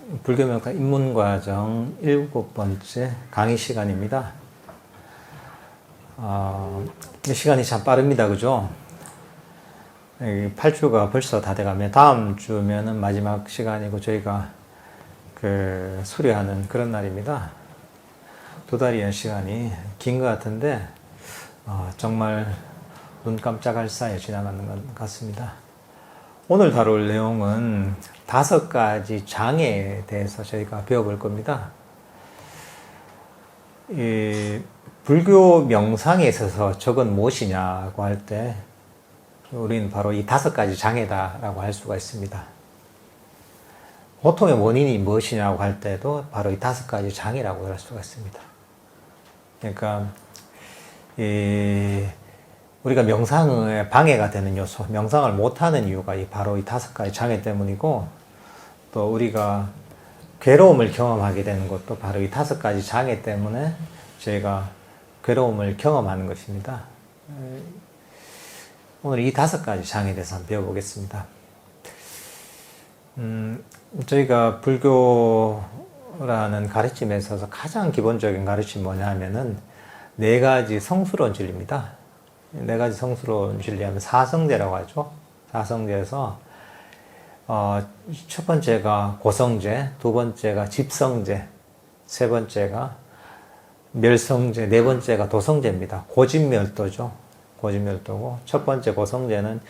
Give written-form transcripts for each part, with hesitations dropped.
불교명상 입문과정 7번째 강의 시간입니다. 시간이 참 빠릅니다. 그죠? 8주가 벌써 다 돼가면 다음 주면은 마지막 시간이고 저희가 수료하는 그런 날입니다. 2달이의 시간이 긴 것 같은데 정말 눈 깜짝할 사이에 지나가는 것 같습니다. 오늘 다룰 내용은 5가지 장애에 대해서 저희가 배워볼 겁니다. 이 불교 명상에 있어서 저건 무엇이냐고 할 때 우리는 바로 이 5가지 장애다라고 할 수가 있습니다. 고통의 원인이 무엇이냐고 할 때도 바로 이 5가지 장애라고 할 수가 있습니다. 그러니까 우리가 명상에 방해가 되는 요소, 명상을 못하는 이유가 바로 이 5가지 장애 때문이고, 또 우리가 괴로움을 경험하게 되는 것도 바로 이 5가지 장애 때문에 저희가 괴로움을 경험하는 것입니다. 오늘 이 5가지 장애에 대해서 한번 배워보겠습니다. 저희가 불교라는 가르침에 있어서 가장 기본적인 가르침이 뭐냐 하면은 4가지 성스러운 진리입니다. 4가지 성스러운 진리하면 사성제라고 하죠. 사성제에서 첫 번째가 고성제, 두 번째가 집성제, 세 번째가 멸성제, 네 번째가 도성제입니다. 고집멸도죠. 고집멸도고, 첫 번째 고성제는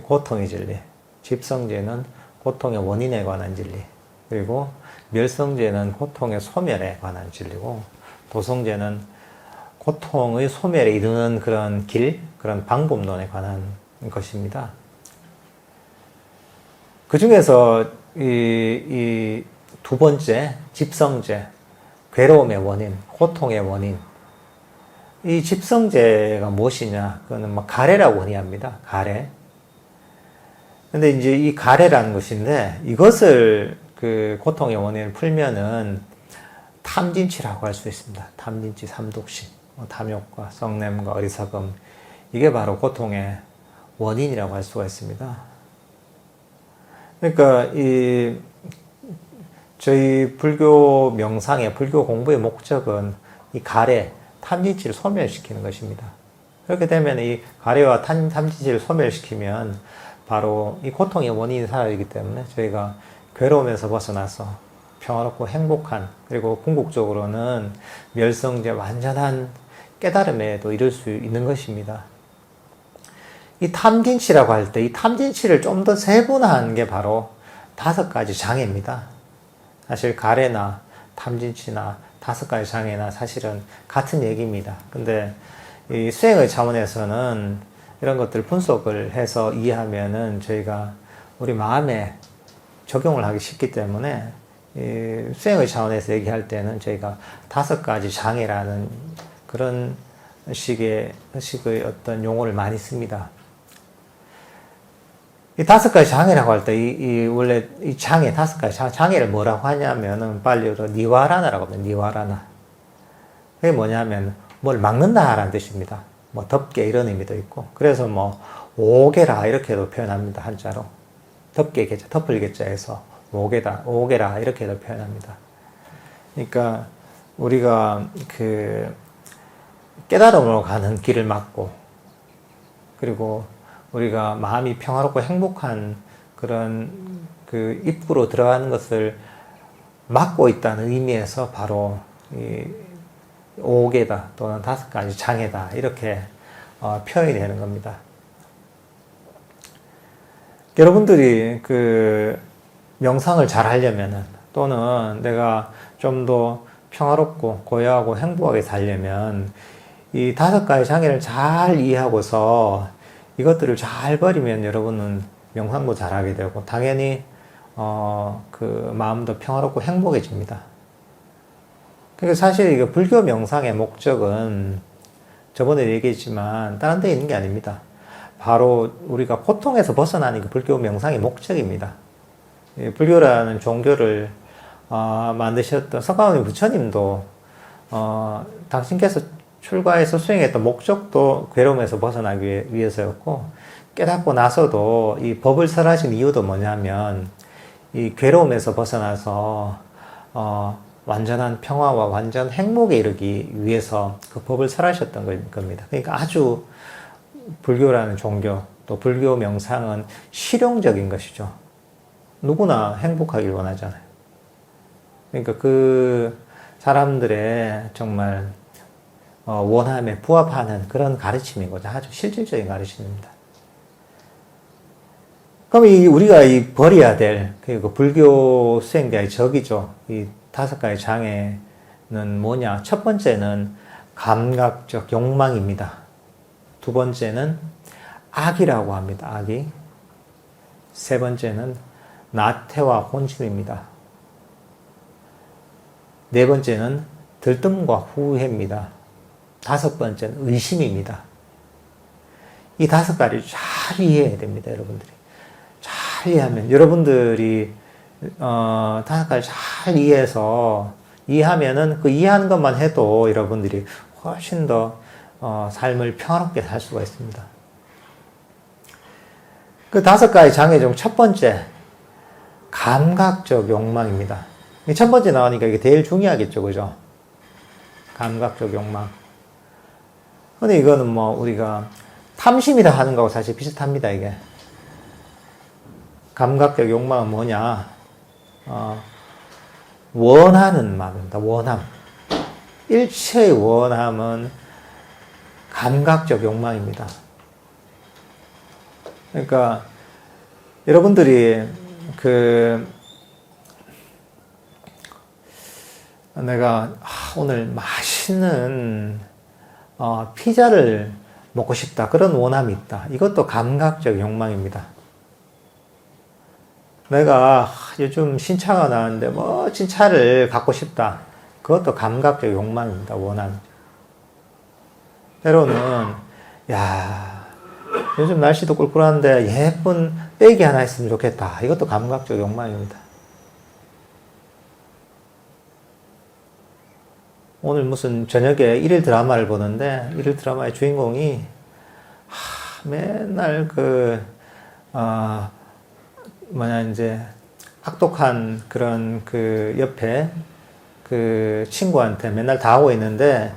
고통의 진리, 집성제는 고통의 원인에 관한 진리, 그리고 멸성제는 고통의 소멸에 관한 진리고, 도성제는 고통의 소멸에 이르는 그런 길, 그런 방법론에 관한 것입니다. 그 중에서 이 두 번째, 집성제, 괴로움의 원인, 고통의 원인. 이 집성제가 무엇이냐? 그거는 가래라고 흔히 합니다. 가래. 근데 이제 이 가래라는 것인데, 이것을 고통의 원인을 풀면은 탐진치라고 할 수 있습니다. 탐진치, 삼독시. 탐욕과 썩냄과 어리석음, 이게 바로 고통의 원인이라고 할 수가 있습니다. 그러니까 저희 불교 명상의, 불교 공부의 목적은 이 가래, 탐진치를 소멸시키는 것입니다. 그렇게 되면 이 가래와 탐진치를 소멸시키면 바로 이 고통의 원인이 사라지기 때문에 저희가 괴로움에서 벗어나서 평화롭고 행복한, 그리고 궁극적으로는 멸성제 완전한 깨달음에도 이룰 수 있는 것입니다. 이 탐진치라고 할 때 이 탐진치를 좀 더 세분화한 게 바로 5가지 장애입니다. 사실 가래나 탐진치나 5가지 장애나 사실은 같은 얘기입니다. 근데 이 수행의 차원에서는 이런 것들을 분석을 해서 이해하면은 저희가 우리 마음에 적용을 하기 쉽기 때문에 이 수행의 차원에서 얘기할 때는 저희가 5가지 장애라는 그런 식의 어떤 용어를 많이 씁니다. 이 5가지 장애라고 할 때, 원래 이 장애, 5가지 장애를 뭐라고 하냐면은, 빨리로 니와라나라고 합니다. 니와라나. 그게 뭐냐면, 뭘 막는다라는 뜻입니다. 덮개 이런 의미도 있고. 그래서 오게라 이렇게도 표현합니다. 한자로. 덮개 개자, 덮을 개자에서 오게라 이렇게도 표현합니다. 그러니까, 우리가 깨달음으로 가는 길을 막고, 그리고 우리가 마음이 평화롭고 행복한 그런 입구로 들어가는 것을 막고 있다는 의미에서 바로 이 5개다 또는 5가지 장애다 이렇게 표현이 되는 겁니다. 여러분들이 명상을 잘 하려면은, 또는 내가 좀 더 평화롭고 고요하고 행복하게 살려면 이 5가지 장애를 잘 이해하고서 이것들을 잘 버리면 여러분은 명상도 잘하게 되고, 당연히 마음도 평화롭고 행복해집니다. 그러니까 사실 이거 불교 명상의 목적은 저번에 얘기했지만 다른 데 있는 게 아닙니다. 바로 우리가 고통에서 벗어나는 게 불교 명상의 목적입니다. 불교라는 종교를 만드셨던 석가모니 부처님도 당신께서 출가해서 수행했던 목적도 괴로움에서 벗어나기 위해서였고, 깨닫고 나서도 이 법을 설하신 이유도 뭐냐면 이 괴로움에서 벗어나서 완전한 평화와 완전 행복에 이르기 위해서 그 법을 설하셨던 겁니다. 그러니까 아주 불교라는 종교, 또 불교 명상은 실용적인 것이죠. 누구나 행복하길 원하잖아요. 그러니까 그 사람들의 정말 원함에 부합하는 그런 가르침이고자 아주 실질적인 가르침입니다. 그럼 우리가 버려야 될, 그 불교 수행자의 적이죠. 이 5가지 장애는 뭐냐? 첫 번째는 감각적 욕망입니다. 두 번째는 악이라고 합니다. 악이. 세 번째는 나태와 혼침입니다. 네 번째는 들뜸과 후회입니다. 5번째는 의심입니다. 이 5가지를 잘 이해해야 됩니다, 여러분들이. 잘 이해하면, 여러분들이 5가지 잘 이해하면은 그 이해하는 것만 해도 여러분들이 훨씬 더 삶을 평화롭게 살 수가 있습니다. 그 5가지 장애 중 첫 번째, 감각적 욕망입니다. 첫 번째 나오니까 이게 제일 중요하겠죠, 그죠? 감각적 욕망. 근데 이거는 우리가 탐심이라 하는 거하고 사실 비슷합니다, 이게. 감각적 욕망은 뭐냐? 원하는 마음입니다, 원함. 일체의 원함은 감각적 욕망입니다. 그러니까, 여러분들이 내가 오늘 맛있는 피자를 먹고 싶다. 그런 원함이 있다. 이것도 감각적 욕망입니다. 내가 요즘 신차가 나왔는데 멋진 차를 갖고 싶다. 그것도 감각적 욕망입니다. 원함. 때로는 요즘 날씨도 꿀꿀한데 예쁜 백이 하나 있으면 좋겠다. 이것도 감각적 욕망입니다. 오늘 무슨 저녁에 일일 드라마를 보는데 일일 드라마의 주인공이 맨날 이제 악독한 그런 옆에 친구한테 맨날 당하고 있는데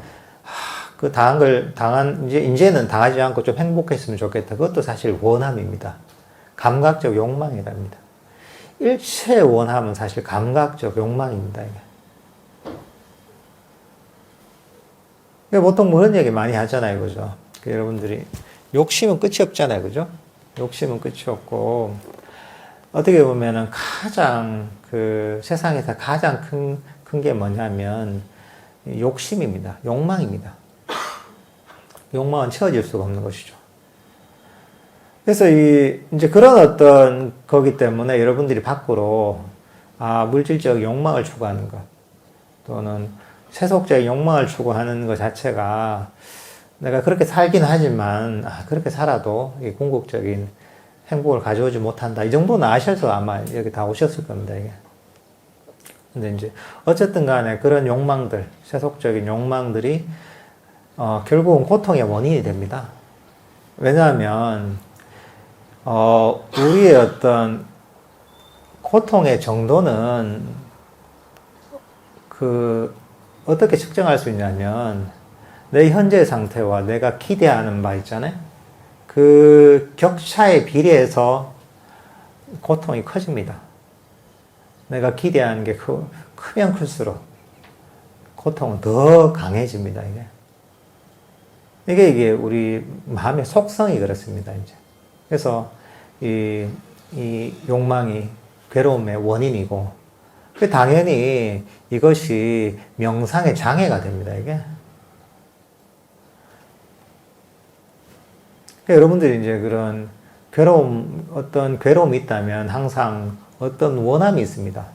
이제는 당하지 않고 좀 행복했으면 좋겠다. 그것도 사실 원함입니다. 감각적 욕망이랍니다. 일체의 원함은 사실 감각적 욕망입니다. 보통 그런 얘기 많이 하잖아요, 그죠? 여러분들이 욕심은 끝이 없잖아요, 그죠? 욕심은 끝이 없고 어떻게 보면은 가장 세상에서 가장 큰 게 뭐냐면 욕심입니다. 욕망입니다. 욕망은 채워질 수가 없는 것이죠. 그래서 이제 그런 어떤 거기 때문에 여러분들이 밖으로 물질적 욕망을 추구하는 것 또는 세속적인 욕망을 추구하는 것 자체가 내가 그렇게 살긴 하지만 그렇게 살아도 궁극적인 행복을 가져오지 못한다. 이 정도는 아셔서 아마 여기 다 오셨을 겁니다. 이게. 근데 이제 어쨌든 간에 그런 욕망들, 세속적인 욕망들이 결국은 고통의 원인이 됩니다. 왜냐하면 우리의 어떤 고통의 정도는 어떻게 측정할 수 있냐면 내 현재 상태와 내가 기대하는 바 있잖아요. 그 격차에 비례해서 고통이 커집니다. 내가 기대하는 게 크면 클수록 고통은 더 강해집니다. 이게 우리 마음의 속성이 그렇습니다. 이제 그래서 이 욕망이 괴로움의 원인이고 당연히 이것이 명상의 장애가 됩니다. 이게. 여러분들이 이제 그런 어떤 괴로움이 있다면 항상 어떤 원함이 있습니다.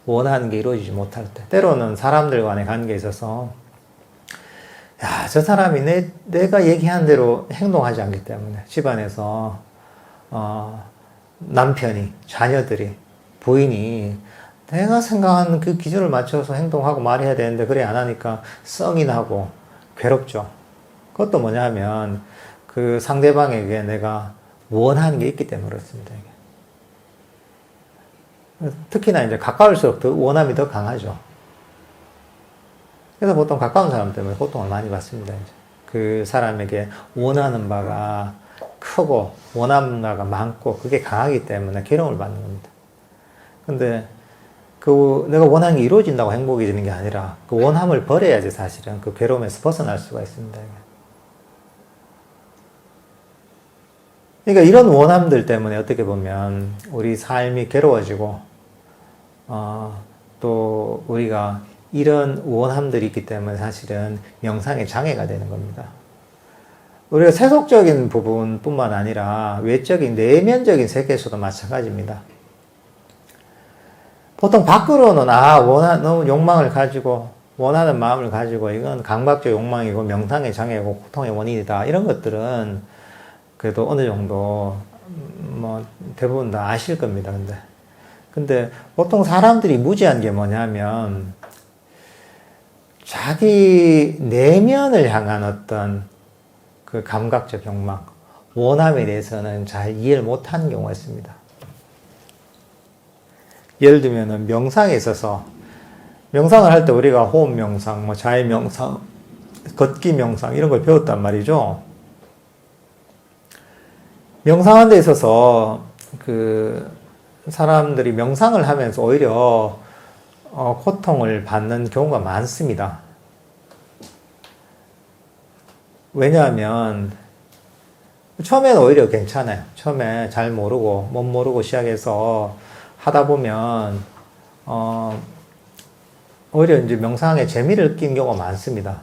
원하는 게 이루어지지 못할 때. 때로는 사람들 간의 관계에 있어서, 저 사람이 내가 얘기한 대로 행동하지 않기 때문에 집안에서, 남편이, 자녀들이, 부인이 내가 생각하는 그 기준을 맞춰서 행동하고 말해야 되는데 그래 안 하니까 썽이 나고 괴롭죠. 그것도 뭐냐 하면 그 상대방에게 내가 원하는 게 있기 때문에 그렇습니다. 특히나 이제 가까울수록 더 원함이 더 강하죠. 그래서 보통 가까운 사람 때문에 고통을 많이 받습니다. 이제. 그 사람에게 원하는 바가 크고 원하는 바가 많고 그게 강하기 때문에 괴로움을 받는 겁니다. 근데 그 내가 원하는 게 이루어진다고 행복이 되는 게 아니라 그 원함을 버려야지 사실은 그 괴로움에서 벗어날 수가 있습니다. 그러니까 이런 원함들 때문에 어떻게 보면 우리 삶이 괴로워지고 또 우리가 이런 원함들이 있기 때문에 사실은 명상에 장애가 되는 겁니다. 우리가 세속적인 부분뿐만 아니라 외적인 내면적인 세계에서도 마찬가지입니다. 보통 밖으로는 너무 욕망을 가지고 원하는 마음을 가지고 이건 강박적 욕망이고 명상의 장애고 고통의 원인이다. 이런 것들은 그래도 어느 정도 뭐 대부분 다 아실 겁니다. 근데 보통 사람들이 무지한 게 뭐냐면 자기 내면을 향한 어떤 그 감각적 욕망, 원함에 대해서는 잘 이해를 못하는 경우가 있습니다. 예를 들면 명상에 있어서 명상을 할 때 우리가 호흡 명상, 뭐 자해 명상, 걷기 명상 이런 걸 배웠단 말이죠. 명상하는 데 있어서 그 사람들이 명상을 하면서 오히려 고통을 받는 경우가 많습니다. 왜냐하면 처음에는 오히려 괜찮아요. 처음에 잘 모르고 못 모르고 시작해서 하다 보면 오히려 이제 명상에 재미를 느끼는 경우가 많습니다.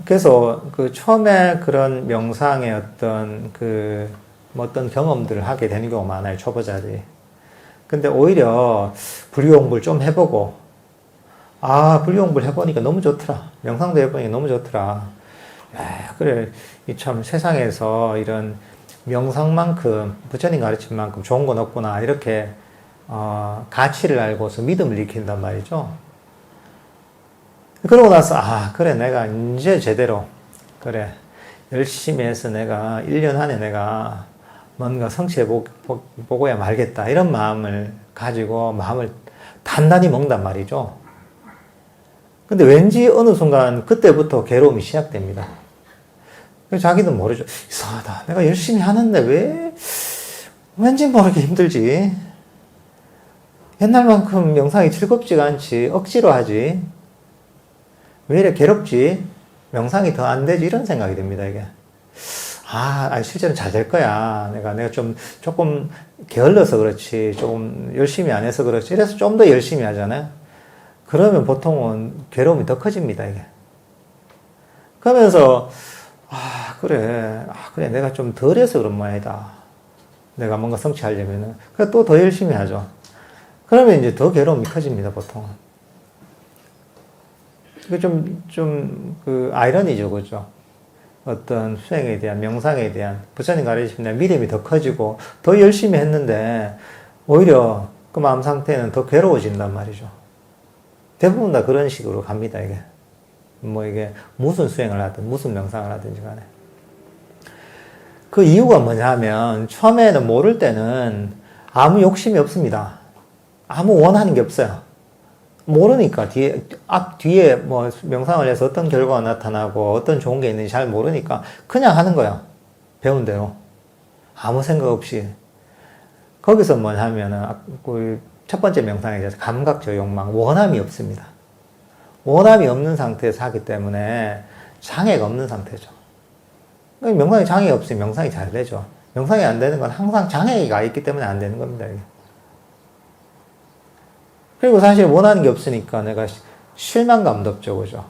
그래서 그 처음에 그런 명상의 어떤 어떤 경험들을 하게 되는 경우가 많아요. 초보자들이. 근데 오히려 불교 공부를 좀 해보고 불교 공부를 해보니까 너무 좋더라. 명상도 해보니까 너무 좋더라. 그래, 참 세상에서 이런 명상만큼 부처님 가르친 만큼 좋은 건 없구나. 이렇게 가치를 알고서 믿음을 일으킨단 말이죠. 그러고 나서 그래, 내가 이제 제대로 그래 열심히 해서 내가 1년 안에 내가 뭔가 성취해 보고야 말겠다. 이런 마음을 가지고 마음을 단단히 먹는단 말이죠. 근데 왠지 어느 순간 그때부터 괴로움이 시작됩니다. 자기도 모르죠. 이상하다. 내가 열심히 하는데 왠지 모르게 힘들지. 옛날만큼 명상이 즐겁지가 않지. 억지로 하지. 왜 이래 괴롭지? 명상이 더 안 되지? 이런 생각이 듭니다, 이게. 실제로는 잘 될 거야. 내가 조금 게을러서 그렇지. 조금 열심히 안 해서 그렇지. 이래서 좀 더 열심히 하잖아요. 그러면 보통은 괴로움이 더 커집니다, 이게. 그러면서, 그래, 내가 좀 덜 해서 그런 모양이다. 내가 뭔가 성취하려면은. 그래, 또 더 열심히 하죠. 그러면 이제 더 괴로움이 커집니다, 보통은. 아이러니죠, 그죠? 어떤 수행에 대한, 명상에 대한, 부처님 가르치신 대로 믿음이 더 커지고, 더 열심히 했는데, 오히려 그 마음 상태는 더 괴로워진단 말이죠. 대부분 다 그런 식으로 갑니다, 이게. 이게 무슨 수행을 하든, 무슨 명상을 하든지 간에. 그 이유가 뭐냐 하면, 처음에는 모를 때는 아무 욕심이 없습니다. 아무 원하는 게 없어요. 모르니까 뒤에 뭐 명상을 해서 어떤 결과가 나타나고 어떤 좋은 게 있는지 잘 모르니까 그냥 하는 거야. 배운 대로. 아무 생각 없이. 거기서 뭐냐면은 첫 번째 명상에 대해서 감각적 욕망, 원함이 없습니다. 원함이 없는 상태에서 하기 때문에 장애가 없는 상태죠. 명상에 장애가 없으면 명상이 잘 되죠. 명상이 안 되는 건 항상 장애가 있기 때문에 안 되는 겁니다. 그리고 사실 원하는 게 없으니까 내가 실망감도 없죠, 그죠?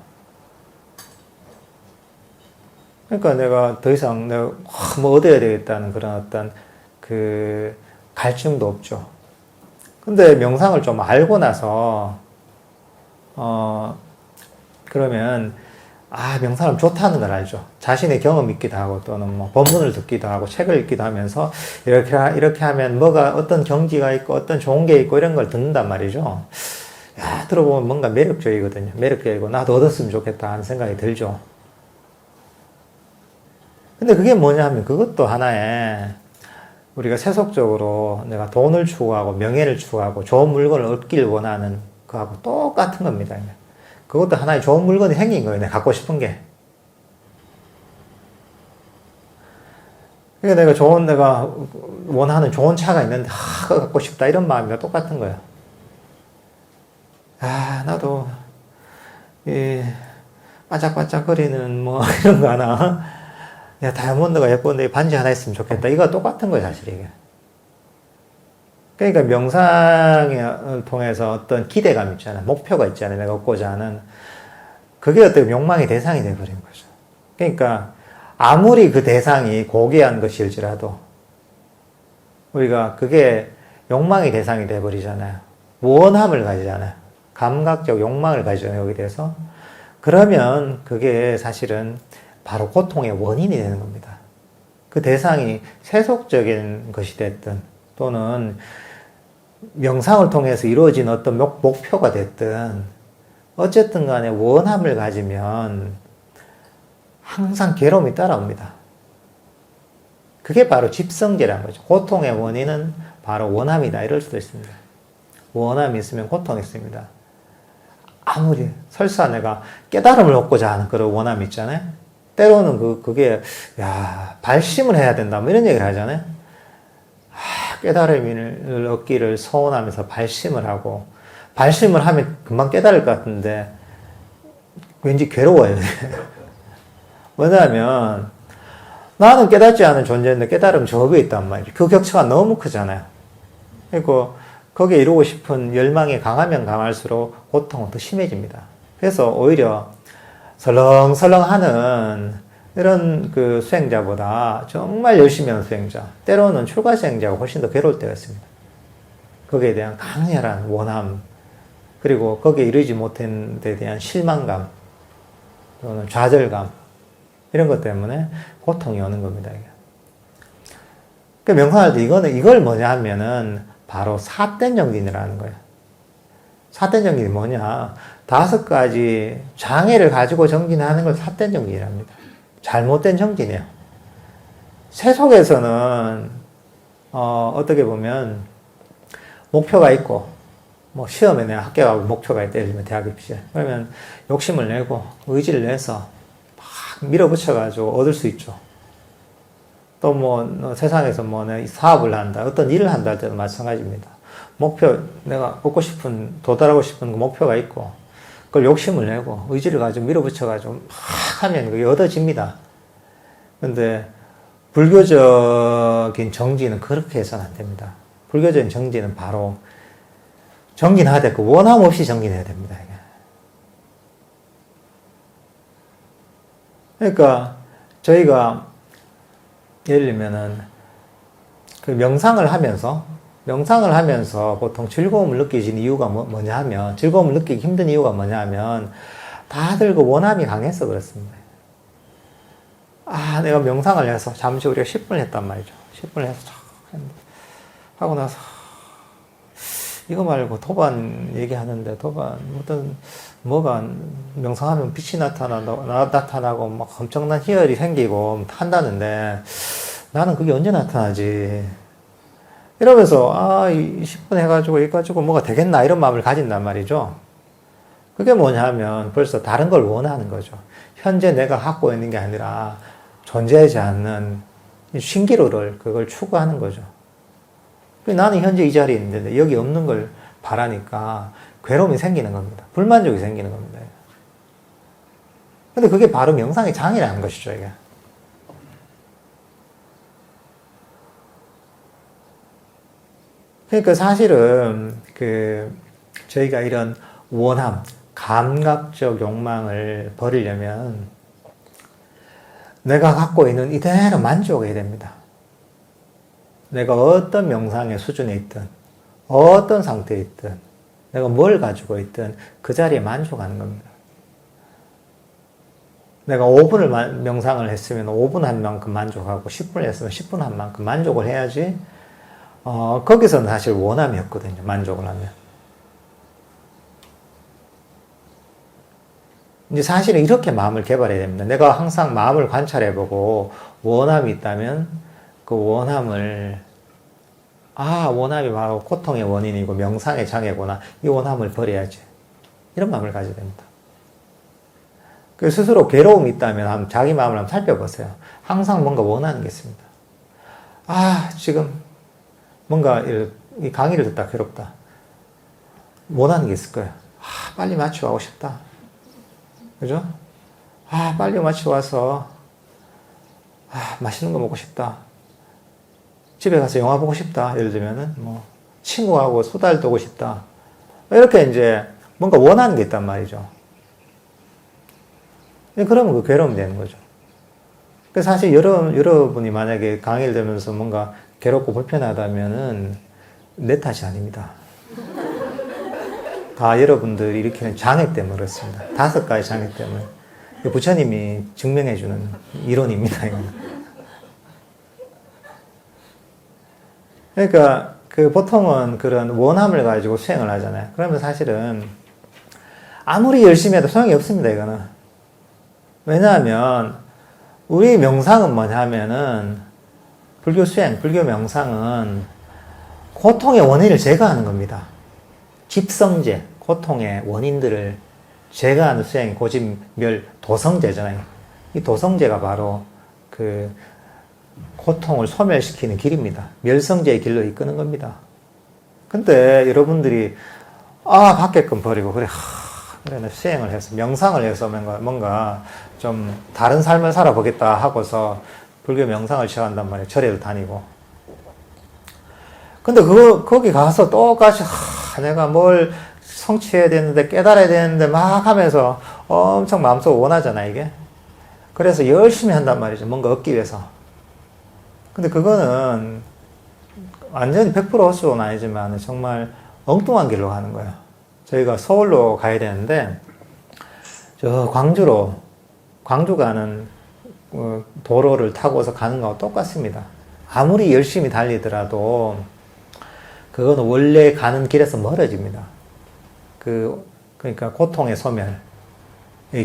그러니까 내가 더 이상 내가 뭐 얻어야 되겠다는 그런 어떤 갈증도 없죠. 근데 명상을 좀 알고 나서, 그러면, 명상은 좋다는 걸 알죠. 자신의 경험이 있기도 하고, 또는 뭐, 본문을 듣기도 하고, 책을 읽기도 하면서, 이렇게 하면 어떤 경지가 있고, 어떤 좋은 게 있고, 이런 걸 듣는단 말이죠. 들어보면 뭔가 매력적이거든요. 매력적이고, 나도 얻었으면 좋겠다 하는 생각이 들죠. 근데 그게 뭐냐 하면, 그것도 하나의, 우리가 세속적으로 내가 돈을 추구하고 명예를 추구하고 좋은 물건을 얻길 원하는 그하고 똑같은 겁니다. 그것도 하나의 좋은 물건이 생긴 거예요. 내가 갖고 싶은 게. 그러니까 내가 원하는 좋은 차가 있는데, 그거 갖고 싶다. 이런 마음이 똑같은 거예요. 나도, 반짝반짝거리는 이런 거 하나. 야, 다이아몬드가 예쁜데 반지 하나 있으면 좋겠다. 이거 똑같은 거예요, 사실 이게. 그러니까 명상을 통해서 어떤 기대감 있잖아요. 목표가 있잖아요. 내가 얻고자 하는. 그게 어떤 욕망의 대상이 되어버린 거죠. 그러니까 아무리 그 대상이 고귀한 것일지라도 우리가 그게 욕망의 대상이 되어버리잖아요. 원함을 가지잖아요. 감각적 욕망을 가지잖아요. 여기 대해서. 그러면 그게 사실은 바로 고통의 원인이 되는 겁니다. 그 대상이 세속적인 것이 됐든 또는 명상을 통해서 이루어진 어떤 목표가 됐든 어쨌든 간에 원함을 가지면 항상 괴로움이 따라옵니다. 그게 바로 집성계라는 거죠. 고통의 원인은 바로 원함이다. 이럴 수도 있습니다. 원함이 있으면 고통이 있습니다. 아무리 설사 내가 깨달음을 얻고자 하는 그런 원함이 있잖아요. 때로는 그게 발심을 해야 된다. 이런 얘기를 하잖아요. 깨달음을 얻기를 소원하면서 발심을 하고 발심을 하면 금방 깨달을 것 같은데 왠지 괴로워요. 왜냐하면 나는 깨닫지 않은 존재인데 깨달음 저 위에 있단 말이에요. 그 격차가 너무 크잖아요. 그리고 거기에 이루고 싶은 열망이 강하면 강할수록 고통은 더 심해집니다. 그래서 오히려 설렁설렁하는 이런 그 수행자보다 정말 열심히 하는 수행자, 때로는 출가 수행자가 훨씬 더 괴로울 때가 있습니다. 거기에 대한 강렬한 원함, 그리고 거기에 이르지 못한 데 대한 실망감, 또는 좌절감, 이런 것 때문에 고통이 오는 겁니다. 그 명상할 때 이걸 뭐냐 하면은 바로 사된 정진이라는 거예요. 사된 정진이 뭐냐? 5가지 장애를 가지고 정진하는 걸 사된 정진이랍니다. 잘못된 정진이에요. 세속에서는 어떻게 보면 목표가 있고 시험에 내가 합격하고 목표가 있다. 예를 들면 대학 입시. 그러면 욕심을 내고 의지를 내서 막 밀어붙여가지고 얻을 수 있죠. 또 세상에서 내가 사업을 한다. 어떤 일을 한다 할 때도 마찬가지입니다. 목표, 내가 얻고 싶은, 도달하고 싶은 목표가 있고 그걸 욕심을 내고 의지를 가지고 밀어붙여가지고 막 하면 그게 얻어집니다. 근데 불교적인 정진은 그렇게 해서는 안 됩니다. 불교적인 정진은 바로 정진하되 그 원함 없이 정진해야 됩니다. 그러니까 저희가 예를 들면은 그 명상을 하면서 보통 즐거움을 느끼시는 이유가 뭐냐 하면, 즐거움을 느끼기 힘든 이유가 뭐냐 하면 다들 그 원함이 강해서 그렇습니다. 내가 명상을 해서 잠시 우리가 10분을 했단 말이죠. 10분을 해서 하고 나서 이거 말고 도반 얘기하는데 뭐가 명상하면 빛이 나타나고 막 엄청난 희열이 생기고 한다는데 나는 그게 언제 나타나지? 이러면서 10분 해가지고 뭐가 되겠나 이런 마음을 가진단 말이죠. 그게 뭐냐 하면 벌써 다른 걸 원하는 거죠. 현재 내가 갖고 있는 게 아니라 존재하지 않는 신기루를 그걸 추구하는 거죠. 나는 현재 이 자리에 있는데 여기 없는 걸 바라니까 괴로움이 생기는 겁니다. 불만족이 생기는 겁니다. 근데 그게 바로 명상의 장이라는 것이죠, 이게. 그러니까 사실은 저희가 이런 원함, 감각적 욕망을 버리려면 내가 갖고 있는 이대로 만족해야 됩니다. 내가 어떤 명상의 수준에 있든, 어떤 상태에 있든, 내가 뭘 가지고 있든 그 자리에 만족하는 겁니다. 내가 5분을 명상을 했으면 5분 한 만큼 만족하고 10분을 했으면 10분 한 만큼 만족을 해야지 거기서는 사실 원함이었거든요. 만족을 하면. 이제 사실은 이렇게 마음을 개발해야 됩니다. 내가 항상 마음을 관찰해보고 원함이 있다면 그 원함을 아, 원함이 바로 고통의 원인이고 명상의 장애구나. 이 원함을 버려야지. 이런 마음을 가져야 됩니다. 그 스스로 괴로움이 있다면 자기 마음을 한번 살펴보세요. 항상 뭔가 원하는 게 있습니다. 아, 지금 뭔가 이 강의를 듣다 괴롭다. 원하는 게 있을 거예요. 아, 빨리 마치고 하고 싶다. 그죠? 아, 빨리 마치고 와서 맛있는 거 먹고 싶다. 집에 가서 영화 보고 싶다. 예를 들면은 뭐 친구하고 수다를 떠고 싶다. 이렇게 이제 뭔가 원하는 게 있단 말이죠. 그러면 그 괴로움이 되는 거죠. 그래서 사실 여러분이 만약에 강의를 들으면서 뭔가 괴롭고 불편하다면은 내 탓이 아닙니다. 다 여러분들이 일으키는 장애 때문에 그렇습니다. 5가지 장애 때문에. 부처님이 증명해주는 이론입니다. 그러니까 보통은 그런 원함을 가지고 수행을 하잖아요. 그러면 사실은 아무리 열심히 해도 소용이 없습니다. 이거는. 왜냐하면 우리 명상은 뭐냐면은 불교 수행, 불교 명상은 고통의 원인을 제거하는 겁니다. 집성제, 고통의 원인들을 제거하는 수행이 고집멸 도성제잖아요. 이 도성제가 바로 그 고통을 소멸시키는 길입니다. 멸성제의 길로 이끄는 겁니다. 근데 여러분들이 밖에끔 버리고 그래 수행을 해서 명상을 해서 뭔가 좀 다른 삶을 살아보겠다 하고서 불교 명상을 시작한단 말이에요. 절에도 다니고. 근데 거기 가서 똑같이 내가 뭘 성취해야 되는데 깨달아야 되는데 막 하면서 엄청 마음속으로 원하잖아 이게. 그래서 열심히 한단 말이죠. 뭔가 얻기 위해서. 근데 그거는 완전히 100% 헛수고는 아니지만 정말 엉뚱한 길로 가는 거예요. 저희가 서울로 가야 되는데 저 광주 가는 도로를 타고서 가는 거하고 똑같습니다. 아무리 열심히 달리더라도 그거는 원래 가는 길에서 멀어집니다. 그러니까 고통의 소멸의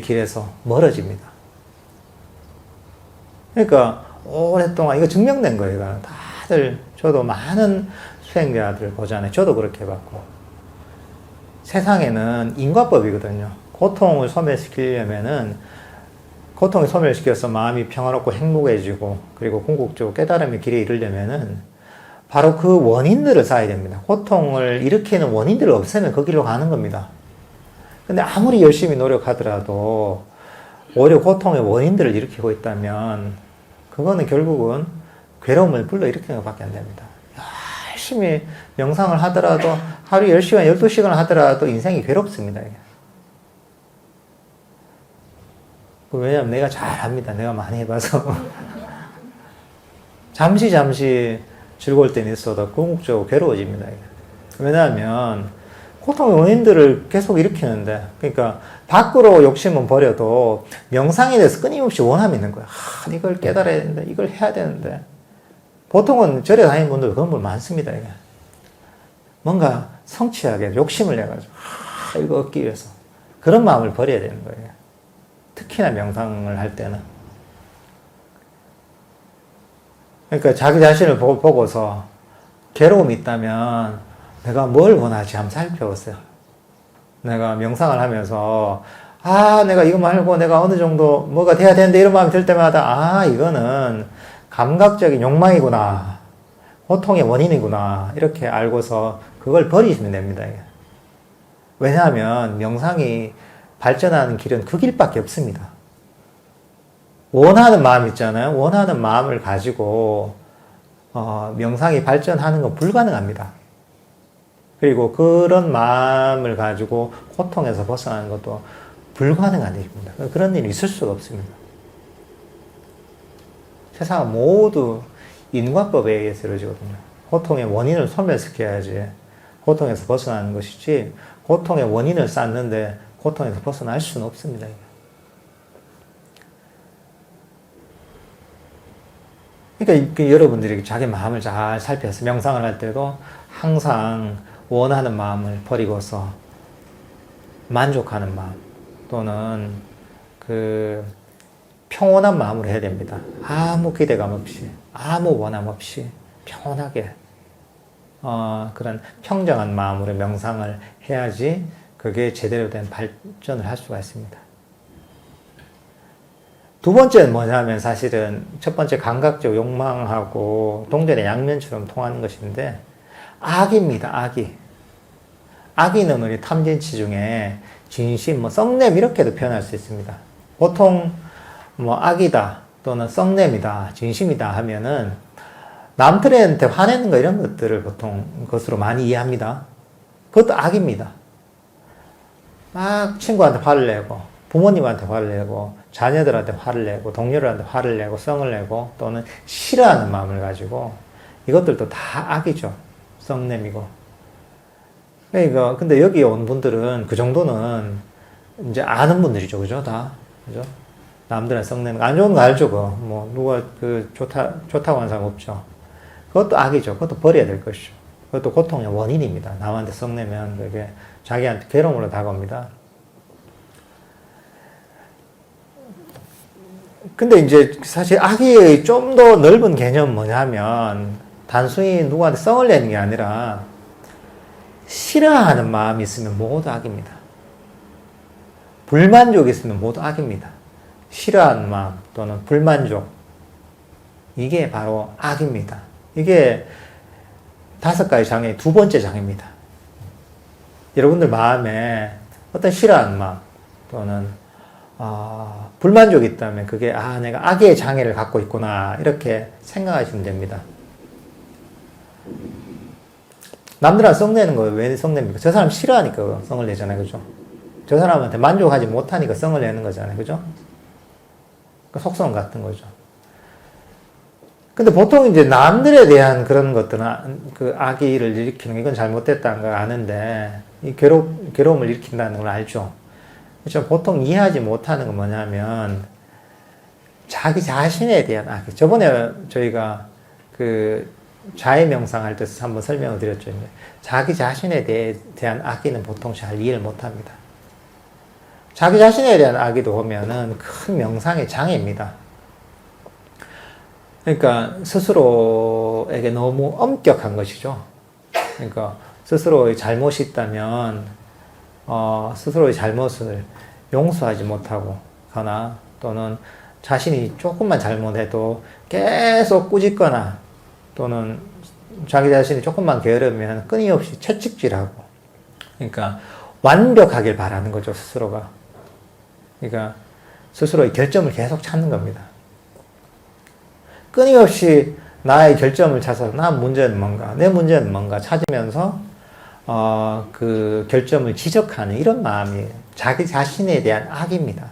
길에서 멀어집니다. 그러니까 오랫동안 이거 증명된 거예요. 이거는 다들 저도 많은 수행자들 보잖아요. 저도 그렇게 해봤고 세상에는 인과법이거든요. 고통을 소멸시키려면은 고통을 소멸시켜서 마음이 평화롭고 행복해지고 그리고 궁극적으로 깨달음의 길에 이르려면은 바로 그 원인들을 쌓아야 됩니다. 고통을 일으키는 원인들을 없애면 그 길로 가는 겁니다. 근데 아무리 열심히 노력하더라도 오히려 고통의 원인들을 일으키고 있다면 그거는 결국은 괴로움을 불러일으키는 것밖에 안 됩니다. 열심히 명상을 하더라도 하루 10시간, 12시간 하더라도 인생이 괴롭습니다. 이게. 왜냐하면 내가 잘 압니다. 내가 많이 해봐서. 잠시 즐거울 때는 있어도 궁극적으로 괴로워집니다. 이게. 왜냐하면 고통의 원인들을 계속 일으키는데, 그러니까 밖으로 욕심은 버려도 명상에 대해서 끊임없이 원함이 있는 거야. 이걸 깨달아야 되는데, 이걸 해야 되는데. 보통은 절에 다니는 분들 그런 분 많습니다. 이게. 뭔가 성취하게 욕심을 내가지고 이거 얻기 위해서 그런 마음을 버려야 되는 거예요. 특히나 명상을 할 때는. 그러니까 자기 자신을 보고서 괴로움이 있다면 내가 뭘 원하지 한번 살펴보세요. 내가 명상을 하면서 내가 이거 말고 내가 어느 정도 뭐가 돼야 되는데 이런 마음이 들 때마다 이거는 감각적인 욕망이구나. 고통의 원인이구나. 이렇게 알고서 그걸 버리시면 됩니다. 왜냐하면 명상이 발전하는 길은 그 길밖에 없습니다. 원하는 마음 있잖아요. 원하는 마음을 가지고 명상이 발전하는 건 불가능합니다. 그리고 그런 마음을 가지고 고통에서 벗어나는 것도 불가능한 일입니다. 그런 일이 있을 수가 없습니다. 세상은 모두 인과법에 의해서 이루어지거든요. 고통의 원인을 소멸시켜야지 고통에서 벗어나는 것이지 고통의 원인을 쌓는데 고통에서 벗어날 수는 없습니다. 그러니까 여러분들이 자기 마음을 잘 살펴서 명상을 할 때도 항상 원하는 마음을 버리고서 만족하는 마음 또는 평온한 마음으로 해야 됩니다. 아무 기대감 없이, 아무 원함 없이 평온하게 그런 평정한 마음으로 명상을 해야지 그게 제대로 된 발전을 할 수가 있습니다. 두 번째는 뭐냐면 사실은 첫 번째 감각적 욕망하고 동전의 양면처럼 통하는 것인데 악입니다. 악이. 악의는 우리 탐진치 중에 진심, 썩냄 이렇게도 표현할 수 있습니다. 보통 악이다 또는 썩냄이다, 진심이다 하면은 남들한테 화내는 거 이런 것들을 보통 것으로 많이 이해합니다. 그것도 악입니다. 막 친구한테 화를 내고 부모님한테 화를 내고 자녀들한테 화를 내고 동료들한테 화를 내고 성을 내고 또는 싫어하는 마음을 가지고 이것들도 다 악이죠. 썩냄이고. 그러니까 근데 여기 온 분들은 그 정도는 이제 아는 분들이죠. 그죠? 다. 그죠? 남들한테 썩내는 거 안 좋은 거 알죠? 누가 좋다고 하는 사람 없죠. 그것도 악이죠. 그것도 버려야 될 것이죠. 그것도 고통의 원인입니다. 남한테 썩내면 그게 자기한테 괴로움으로 다가옵니다. 근데 이제 사실 악의의 좀 더 넓은 개념은 뭐냐면 단순히 누구한테 썩을 내는 게 아니라 싫어하는 마음이 있으면 모두 악입니다. 불만족이 있으면 모두 악입니다. 싫어하는 마음 또는 불만족 이게 바로 악입니다. 이게 5가지 장애의 두 번째 장애입니다. 여러분들 마음에 어떤 싫어하는 마음 또는 불만족이 있다면 그게 내가 악의 장애를 갖고 있구나 이렇게 생각하시면 됩니다. 남들한테 썩내는 거 왜 썩냅니까? 저 사람 싫어하니까 성을 내잖아요. 그죠? 저 사람한테 만족하지 못하니까 성을 내는 거잖아요. 그죠? 그 속성 같은 거죠. 근데 보통 이제 남들에 대한 그런 것들은 그 악의를 일으키는 게 이건 잘못됐다는 걸 아는데 이 괴로움을 일으킨다는 걸 알죠. 그렇죠? 보통 이해하지 못하는 건 뭐냐면 자기 자신에 대한 악의. 저번에 저희가 그 자해 명상할 때 한번 설명을 드렸죠. 자기 자신에 대한 악의는 보통 잘 이해를 못합니다. 자기 자신에 대한 악의도 보면은 큰 명상의 장애입니다. 그러니까 스스로에게 너무 엄격한 것이죠. 그러니까 스스로의 잘못이 있다면 스스로의 잘못을 용서하지 못하고 거나 또는 자신이 조금만 잘못해도 계속 꾸짖거나 또는 자기 자신이 조금만 게으르면 끊임없이 채찍질하고 그러니까 완벽하길 바라는 거죠. 스스로가. 그러니까 스스로의 결점을 계속 찾는 겁니다. 끊임없이 나의 결점을 찾아서 나 문제는 뭔가, 내 문제는 뭔가 찾으면서 그 결점을 지적하는 이런 마음이 자기 자신에 대한 악입니다.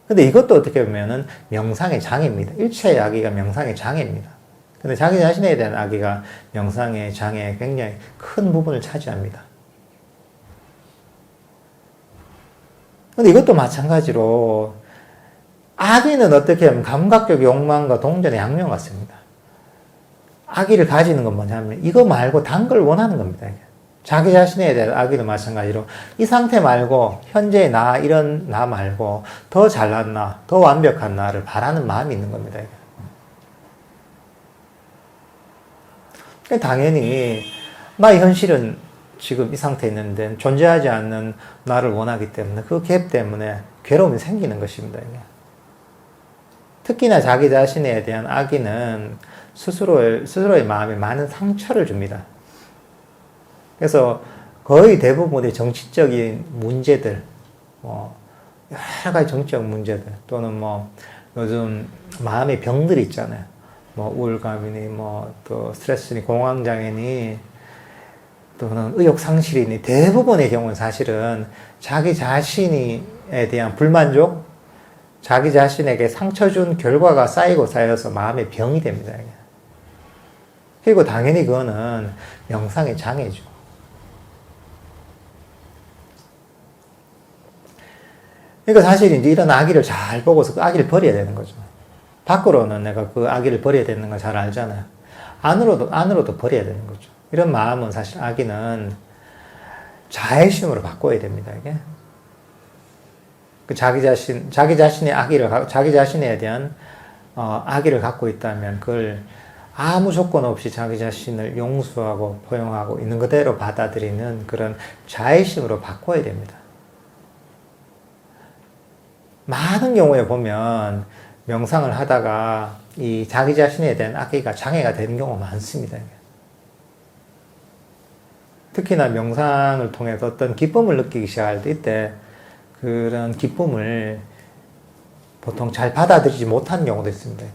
근데 이것도 어떻게 보면은 명상의 장애입니다. 일체의 악의가 명상의 장애입니다. 근데 자기 자신에 대한 악의가 명상의 장애의 굉장히 큰 부분을 차지합니다. 근데 이것도 마찬가지로 악의는 어떻게 하면 감각적 욕망과 동전의 양면 같습니다. 악의를 가지는 건 뭐냐면 이거 말고 단 걸 원하는 겁니다. 자기 자신에 대한 악의도 마찬가지로 이 상태 말고 현재의 나 이런 나 말고 더 잘난 나, 더 완벽한 나를 바라는 마음이 있는 겁니다. 당연히 나의 현실은 지금 이 상태에 있는데 존재하지 않는 나를 원하기 때문에 그 갭 때문에 괴로움이 생기는 것입니다. 특히나 자기 자신에 대한 악의는 스스로의 마음에 많은 상처를 줍니다. 그래서 거의 대부분의 정치적인 문제들, 여러 가지 정치적 문제들, 또는 요즘 마음의 병들이 있잖아요. 우울감이니, 또 스트레스니, 공황장애니, 또는 의욕상실이니, 대부분의 경우는 사실은 자기 자신에 대한 불만족, 자기 자신에게 상처 준 결과가 쌓여서 마음의 병이 됩니다. 그리고 당연히 그거는 명상의 장애죠. 그러니까 사실 이제 이런 악의를 잘 보고서 그 악의를 버려야 되는 거죠. 밖으로는 내가 그 악의를 버려야 되는 걸 잘 알잖아요. 안으로도 버려야 되는 거죠. 이런 마음은 사실 악의는 자애심으로 바꿔야 됩니다, 이게. 그 자기 자신의 악의를, 자기 자신에 대한, 악의를 갖고 있다면 그걸, 아무 조건 없이 자기 자신을 용서하고 포용하고 있는 그대로 받아들이는 그런 자애심으로 바꿔야 됩니다. 많은 경우에 보면 명상을 하다가 이 자기 자신에 대한 악의가 장애가 되는 경우가 많습니다. 특히나 명상을 통해서 어떤 기쁨을 느끼기 시작할 때 이때 그런 기쁨을 보통 잘 받아들이지 못하는 경우도 있습니다.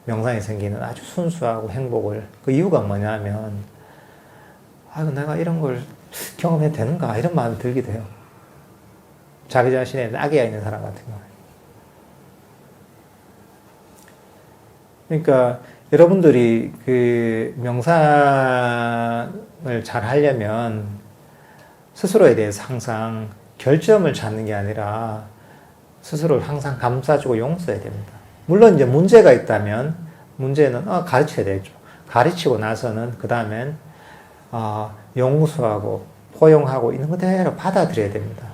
명상에 생기는 아주 순수하고 행복을. 그 이유가 뭐냐면 내가 이런 걸 경험해도 되는가 이런 마음이 들기도 해요. 자기 자신에 악의가 있는 사람 같은 경우에. 그러니까 여러분들이 그 명상을 잘 하려면 스스로에 대해서 항상 결점을 찾는 게 아니라 스스로를 항상 감싸주고 용서해야 됩니다. 물론 이제 문제가 있다면 문제는 가르쳐야 되죠. 가르치고 나서는 그 다음엔 용서하고 포용하고 있는 그대로 받아들여야 됩니다.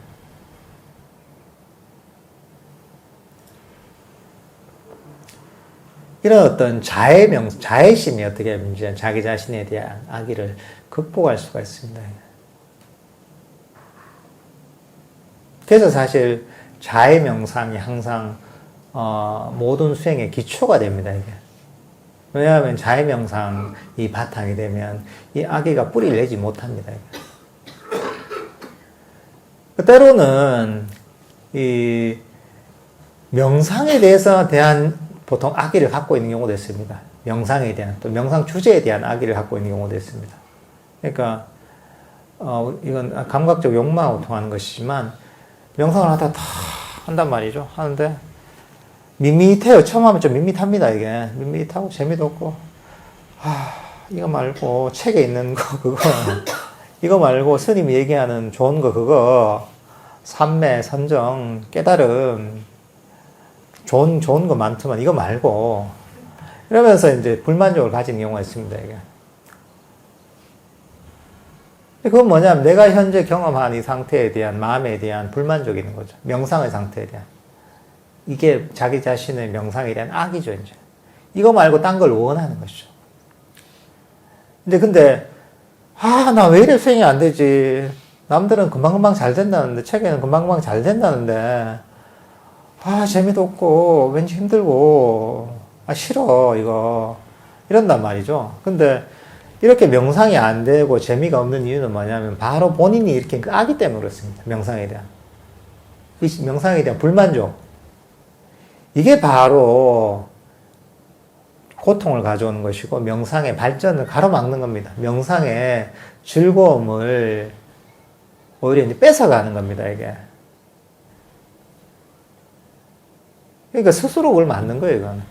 이런 어떤 자애심이 어떻게 하면 이제 자기 자신에 대한 악의를 극복할 수가 있습니다. 그래서 사실 자애 명상이 항상 모든 수행의 기초가 됩니다. 이게. 왜냐하면 자애 명상이 바탕이 되면 이 악의가 뿌리를 내지 못합니다. 때로는 이 명상에 대한 보통 악의를 갖고 있는 경우도 있습니다. 명상에 대한, 또 명상 주제에 대한 악의를 갖고 있는 경우도 있습니다. 그러니까, 이건 감각적 욕망으로 통하는 것이지만, 명상을 하다 다 한단 말이죠. 하는데, 밋밋해요. 처음 하면 좀 밋밋합니다, 이게. 밋밋하고 재미도 없고. 이거 말고, 책에 있는 거, 그거. 이거 말고, 스님이 얘기하는 좋은 거, 그거. 삼매, 선정, 깨달음. 좋은 거 많지만 이거 말고 이러면서 이제 불만족을 가지는 경우가 있습니다. 이게. 그건 뭐냐면 내가 현재 경험한 이 상태에 대한 마음에 대한 불만족이 있는 거죠. 명상의 상태에 대한. 이게 자기 자신의 명상에 대한 악이죠, 이제. 이거 말고 딴 걸 원하는 것이죠. 근데 나 왜 이래 수행이 안 되지? 남들은 금방금방 잘 된다는데, 책에는 금방금방 잘 된다는데, 재미도 없고, 왠지 힘들고, 싫어, 이거. 이런단 말이죠. 근데, 이렇게 명상이 안 되고 재미가 없는 이유는 뭐냐면, 바로 본인이 이렇게 악이 때문에 그렇습니다. 명상에 대한. 이 명상에 대한 불만족. 이게 바로, 고통을 가져오는 것이고, 명상의 발전을 가로막는 겁니다. 명상의 즐거움을 오히려 이제 뺏어가는 겁니다, 이게. 그러니까 스스로 그걸 맞는 거예요, 이거는.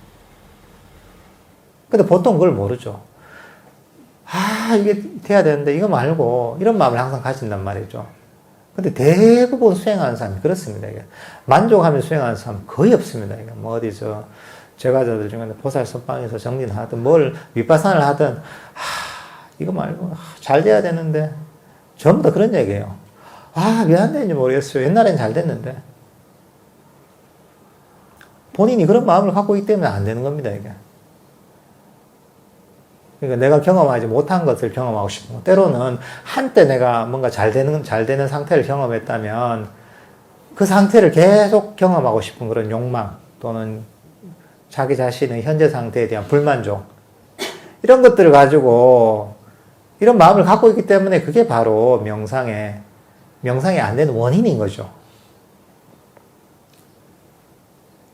근데 보통 그걸 모르죠. 이게 돼야 되는데, 이거 말고, 이런 마음을 항상 가진단 말이죠. 근데 대부분 수행하는 사람이 그렇습니다, 이게. 만족하면서 수행하는 사람은 거의 없습니다, 이게. 뭐 어디서, 제가자들 중에 보살 선방에서 정진을 하든, 뭘, 윗바산을 하든, 이거 말고, 잘 돼야 되는데, 전부 다 그런 얘기예요. 왜 안 되는지 모르겠어요. 옛날엔 잘 됐는데. 본인이 그런 마음을 갖고 있기 때문에 안 되는 겁니다, 이게. 그러니까 내가 경험하지 못한 것을 경험하고 싶은 거. 때로는 한때 내가 뭔가 잘 되는 상태를 경험했다면 그 상태를 계속 경험하고 싶은 그런 욕망 또는 자기 자신의 현재 상태에 대한 불만족. 이런 것들을 가지고 이런 마음을 갖고 있기 때문에 그게 바로 명상이 안 되는 원인인 거죠.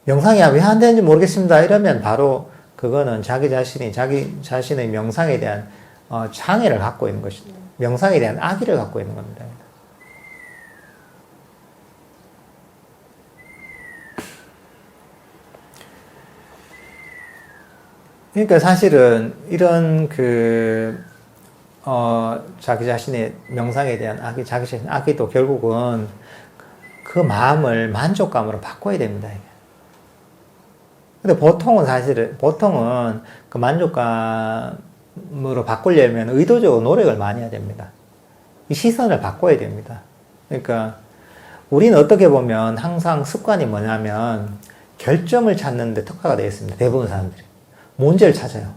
명상이 왜 안 되는지 모르겠습니다. 이러면 바로 그거는 자기 자신의 명상에 대한 장애를 갖고 있는 것입니다. 명상에 대한 악의를 갖고 있는 겁니다. 그러니까 사실은 이런 자기 자신의 명상에 대한 자기 자신의 악의도 결국은 그 마음을 만족감으로 바꿔야 됩니다. 근데 보통은 그 만족감으로 바꾸려면 의도적으로 노력을 많이 해야 됩니다. 이 시선을 바꿔야 됩니다. 그러니까 우리는 어떻게 보면 항상 습관이 뭐냐면 결점을 찾는 데 특화가 되어 있습니다. 대부분 사람들이. 문제를 찾아요.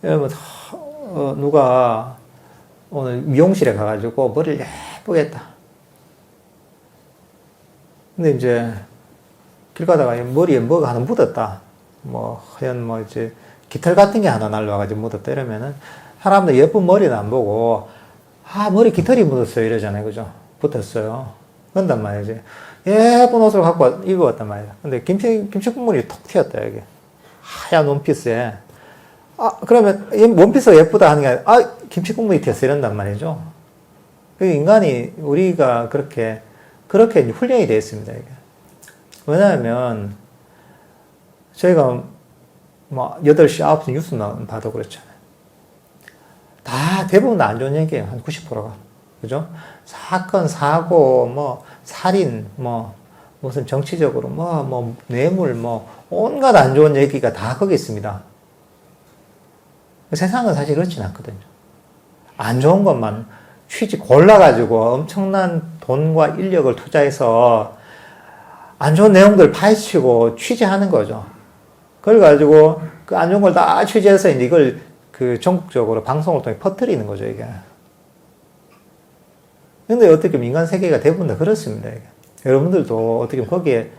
여러분, 누가 오늘 미용실에 가가지고 머리를 예쁘게 했다. 근데 이제 길 가다가 머리에 뭐가 하나 묻었다. 하얀 이제 깃털 같은 게 하나 날라와가지고 묻었다. 이러면은 사람들 예쁜 머리는 안 보고, 머리 깃털이 묻었어요. 이러잖아요. 그죠? 붙었어요. 그런단 말이지. 예쁜 옷을 갖고 입어왔단 말이야. 근데 김치 국물이 톡 튀었다, 여기. 하얀 원피스에. 그러면 원피스가 예쁘다 하는 게 아니라, 김치 국물이 튀었어. 이런단 말이죠. 그 인간이, 우리가 그렇게 이제 훈련이 되어 있습니다, 이게. 왜냐하면, 저희가 8시, 9시 뉴스 봐도 그렇잖아요. 다 대부분 안 좋은 얘기예요. 한 90%가. 그죠? 사건, 사고, 살인, 무슨 정치적으로, 뇌물, 온갖 안 좋은 얘기가 다 거기 있습니다. 세상은 사실 그렇진 않거든요. 안 좋은 것만 골라가지고 엄청난 돈과 인력을 투자해서 안 좋은 내용들 파헤치고 취재하는 거죠. 그래가지고 그 안 좋은 걸 다 취재해서 이제 이걸 전국적으로 방송을 통해 퍼뜨리는 거죠, 이게. 근데 어떻게 보면 인간 세계가 대부분 다 그렇습니다, 이게. 여러분들도 어떻게 보면 거기에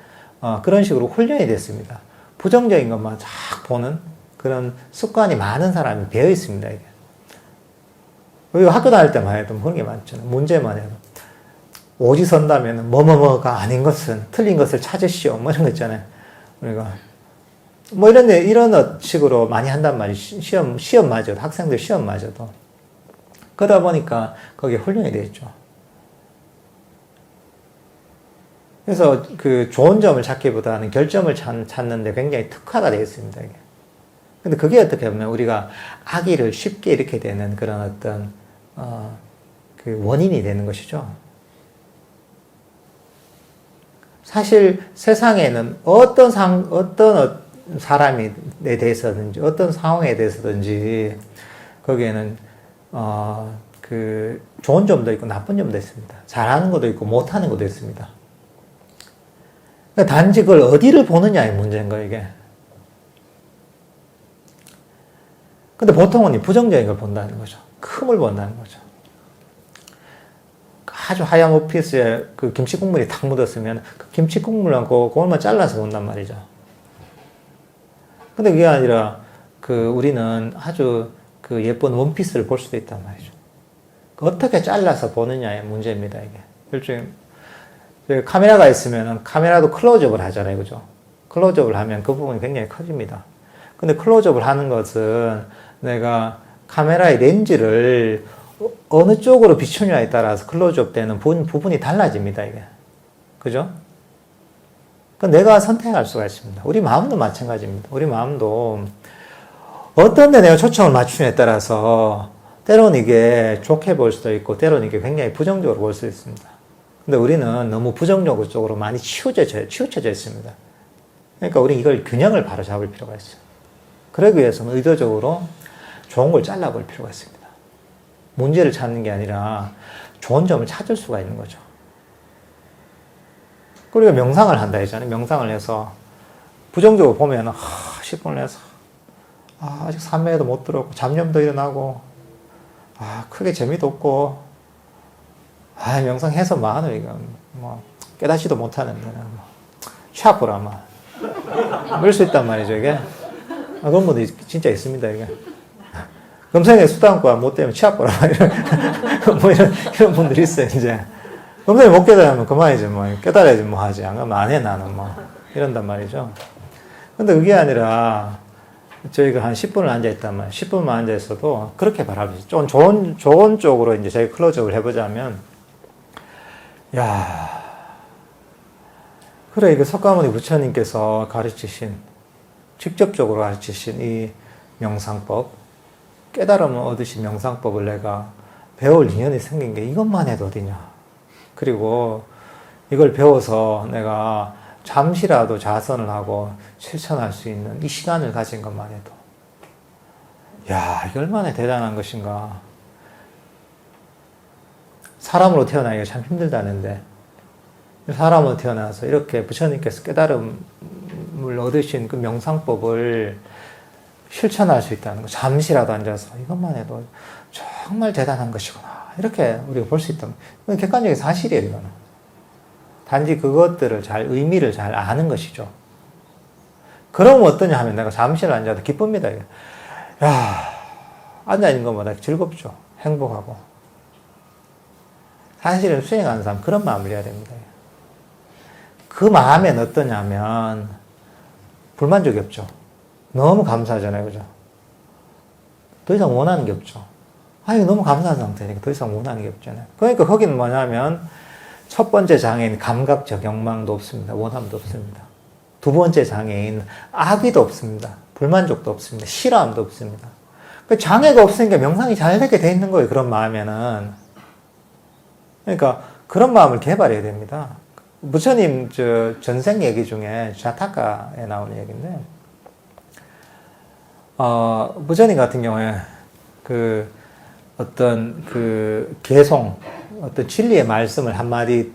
그런 식으로 훈련이 됐습니다. 부정적인 것만 쫙 보는 그런 습관이 많은 사람이 배어 있습니다, 이게. 우리가 학교 다닐 때만 해도 그런 게 많잖아요. 문제만 해도. 오지 선다면 뭐가 아닌 것은, 틀린 것을 찾으시오. 이런 거 있잖아요. 우리가. 이런 식으로 많이 한단 말이에요. 시험마저도, 학생들 시험마저도. 그러다 보니까 거기에 훈련이 되어 있죠. 그래서 좋은 점을 찾기보다는 결점을 찾는데 굉장히 특화가 되어 있습니다, 이게. 근데 그게 어떻게 보면 우리가 악의를 쉽게 일으키게 되는 그런 어떤, 원인이 되는 것이죠. 사실 세상에는 어떤 사람에 대해서든지, 어떤 상황에 대해서든지, 거기에는, 좋은 점도 있고 나쁜 점도 있습니다. 잘하는 것도 있고 못하는 것도 있습니다. 단지 그걸 어디를 보느냐의 문제인 거예요, 이게. 근데 보통은 부정적인 걸 본다는 거죠. 큼을 본다는 거죠. 아주 하얀 오피스에 김치 국물이 탁 묻었으면 그 김치 국물만 그걸만 잘라서 본단 말이죠. 근데 그게 아니라 우리는 아주 예쁜 원피스를 볼 수도 있단 말이죠. 어떻게 잘라서 보느냐의 문제입니다, 이게. 일종의 카메라가 있으면 카메라도 클로즈업을 하잖아요, 그죠? 클로즈업을 하면 그 부분이 굉장히 커집니다. 근데 클로즈업을 하는 것은 내가 카메라의 렌즈를 어느 쪽으로 비추냐에 따라서 클로즈업 되는 부분이 달라집니다, 이게. 그죠? 내가 선택할 수가 있습니다. 우리 마음도 마찬가지입니다. 우리 마음도 어떤 데 내가 초점을 맞추냐에 따라서 때로는 이게 좋게 볼 수도 있고 때로는 이게 굉장히 부정적으로 볼 수 있습니다. 근데 우리는 너무 부정적 쪽으로 많이 치우쳐져 있습니다. 그러니까 우리 이걸 균형을 바로 잡을 필요가 있어요. 그러기 위해서는 의도적으로 좋은 걸 잘라볼 필요가 있습니다. 문제를 찾는 게 아니라 좋은 점을 찾을 수가 있는 거죠. 우리가 명상을 한다 했잖아요. 명상을 해서 부정적으로 보면 10분을 해서 아직 삼매도 못 들었고 잡념도 일어나고 크게 재미도 없고 명상해서 뭐하노 이거 깨닫지도 못하는데 취하보라 그럴 수 있단 말이죠, 이게. 그런 분들이 진짜 있습니다, 이게. 금생에 수단과 못 되면 취하보라 이런 분들이 있어요, 이제. 금생에 못 깨달으면 그만이지, 깨달아야지 하지. 안 그러면 안 해, 나는 이런단 말이죠. 근데 그게 아니라, 저희가 한 10분을 앉아있단 말이에요. 10분만 앉아있어도 그렇게 바라보죠. 좀 좋은 쪽으로 이제 저희 클로즈업을 해보자면, 그래, 이거 석가모니 부처님께서 직접적으로 가르치신 이 명상법, 깨달음을 얻으신 명상법을 내가 배울 인연이 생긴 게 이것만 해도 어디냐. 그리고 이걸 배워서 내가 잠시라도 자선을 하고 실천할 수 있는 이 시간을 가진 것만 해도 이게 얼마나 대단한 것인가. 사람으로 태어나기가 참 힘들다는데 사람으로 태어나서 이렇게 부처님께서 깨달음을 얻으신 그 명상법을 실천할 수 있다는 거. 잠시라도 앉아서 이것만 해도 정말 대단한 것이구나. 이렇게 우리가 볼 수 있다. 이건 객관적인 사실이에요, 이거는. 단지 그것들을 의미를 잘 아는 것이죠. 그러면 어떠냐 하면 내가 잠시를 앉아도 기쁩니다. 야, 앉아있는 것보다 즐겁죠. 행복하고. 사실은 수행하는 사람 그런 마음을 해야 됩니다. 그 마음엔 어떠냐면 불만족이 없죠. 너무 감사하잖아요. 그죠? 더 이상 원하는 게 없죠. 이거 너무 감사한 상태니까 더 이상 원하는 게 없잖아요. 그러니까 거기는 뭐냐면 첫 번째 장애인 감각적 욕망도 없습니다. 원함도 없습니다. 두 번째 장애인 악의도 없습니다. 불만족도 없습니다. 싫어함도 없습니다. 그 장애가 없으니까 명상이 잘 되게 돼 있는 거예요. 그런 마음에는. 그러니까 그런 마음을 개발해야 됩니다. 부처님 전생 얘기 중에 자타카에 나오는 얘기인데, 부처님 같은 경우에 어떤 개송, 어떤 진리의 말씀을 한마디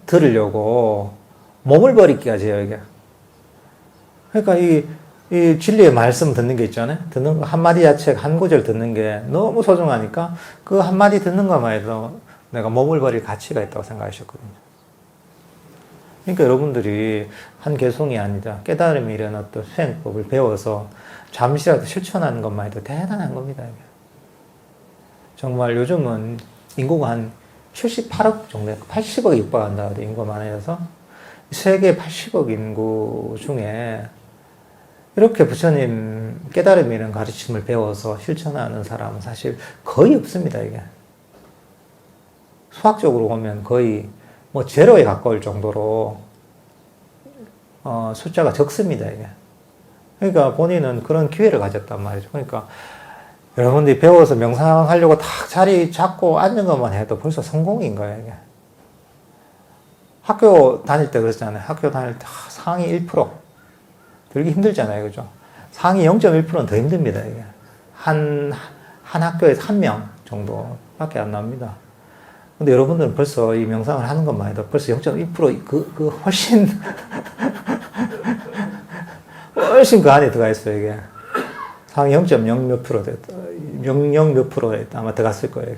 들으려고 몸을 버리기까지 해요, 이게. 그러니까 이 진리의 말씀 듣는 게 있잖아요. 듣는 거, 한마디 자체가 한 구절 듣는 게 너무 소중하니까 그 한마디 듣는 것만 해도 내가 몸을 버릴 가치가 있다고 생각하셨거든요. 그러니까 여러분들이 한 개송이 아니라 깨달음이 이런 어떤 수행법을 배워서 잠시라도 실천하는 것만 해도 대단한 겁니다, 이게. 정말 요즘은 인구가 한 78억 정도, 80억에 육박한다. 인구가 많아져서 세계 80억 인구 중에 이렇게 부처님 깨달음 이런 가르침을 배워서 실천하는 사람은 사실 거의 없습니다, 이게. 수학적으로 보면 거의 제로에 가까울 정도로 숫자가 적습니다, 이게. 그러니까 본인은 그런 기회를 가졌단 말이죠. 그러니까 여러분들이 배워서 명상하려고 딱 자리 잡고 앉는 것만 해도 벌써 성공인 거예요, 이게. 학교 다닐 때 그랬잖아요. 학교 다닐 때 상위 1% 들기 힘들잖아요, 그죠? 상위 0.1%는 더 힘듭니다, 이게. 한 학교에서 한 명 정도밖에 안 나옵니다. 근데 여러분들은 벌써 이 명상을 하는 것만 해도 벌써 0.1% 훨씬 훨씬 그 안에 들어가 있어요, 이게. 상위 0.0 몇 프로 됐다. 00 몇 프로에 아마 들어갔을 거예요.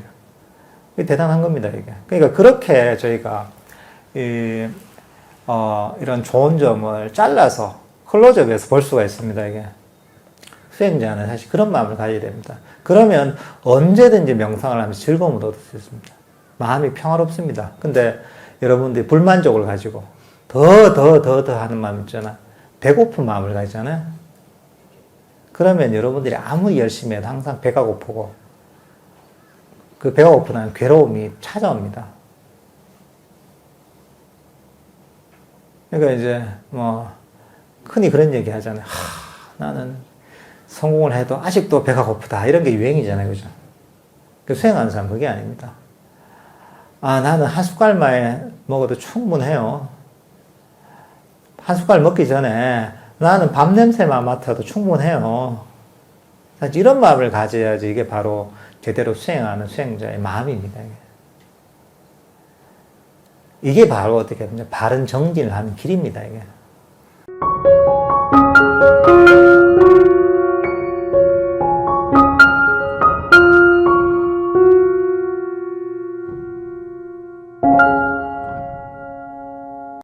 이게 대단한 겁니다, 이게. 그러니까 그렇게 저희가 이런 좋은 점을 잘라서 클로즈업해서 볼 수가 있습니다, 이게. 수행자는 사실 그런 마음을 가져야 됩니다. 그러면 언제든지 명상을 하면서 즐거움을 얻을 수 있습니다. 마음이 평화롭습니다. 근데 여러분들이 불만족을 가지고 더 하는 마음 있잖아. 배고픈 마음을 가지잖아요. 그러면 여러분들이 아무리 열심히 해도 항상 배가 고프고 그 배가 고프다는 괴로움이 찾아옵니다. 그러니까 이제 흔히 그런 얘기 하잖아요. 나는 성공을 해도 아직도 배가 고프다. 이런 게 유행이잖아요. 그죠? 그 수행하는 사람은 그게 아닙니다. 나는 한 숟갈만 먹어도 충분해요. 한 숟갈 먹기 전에 나는 밥 냄새만 맡아도 충분해요. 사실 이런 마음을 가져야지 이게 바로 제대로 수행하는 수행자의 마음입니다. 이게 바로 어떻게 보면 바른 정진을 하는 길입니다. 이게.